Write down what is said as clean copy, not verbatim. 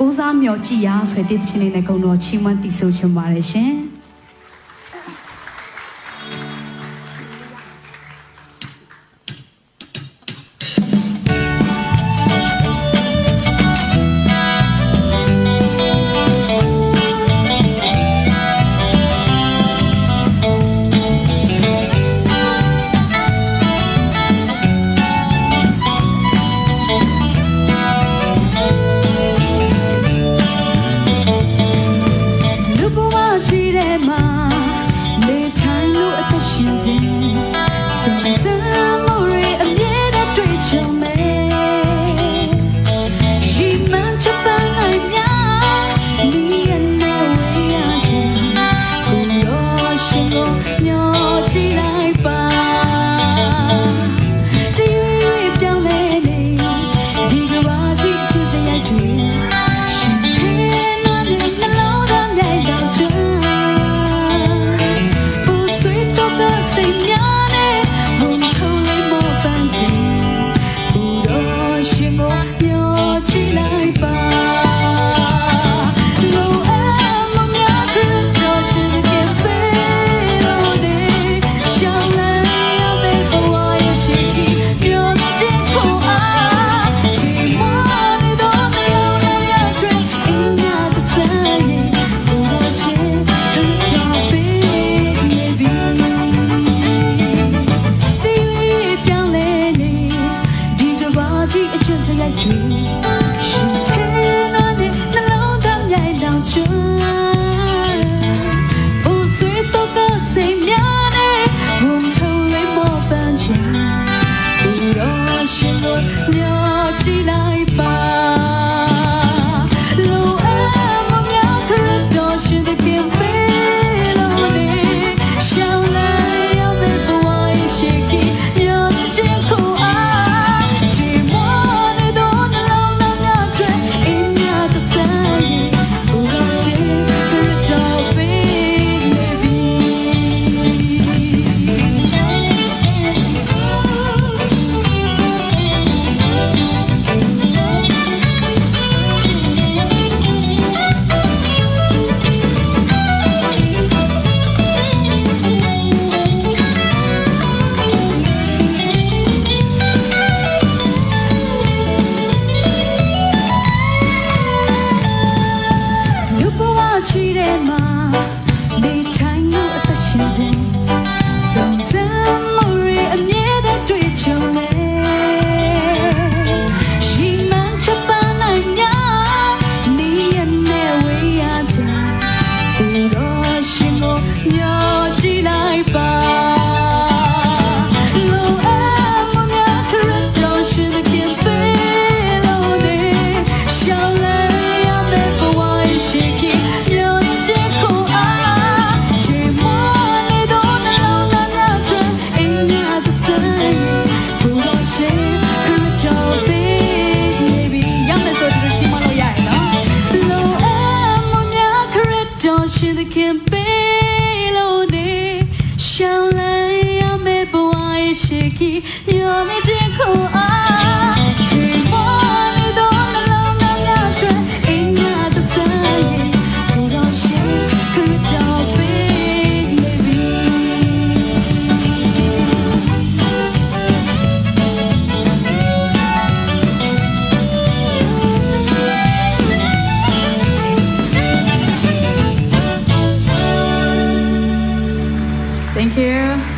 ကိုးစားမျှော်ကြည်ရဆိုတဲ့တခြင်းလေးနဲ့ကုံတော်ချီးမွမ်းတည်ဆိုချင်ပါတယ်ရှင်ခင်ပေးလို့နေရှောင်းလိုက်ရမယ့်ဘဝရဲ့ရှိခိမျောနေခြင်းကိုအားချိန်ပေါ်နေတော့နှလုံးသားများတွေအင်းရတဲ့ဆိုင်ဘူတော်ရှိခုတော့ပေးနေပြီ Thank you.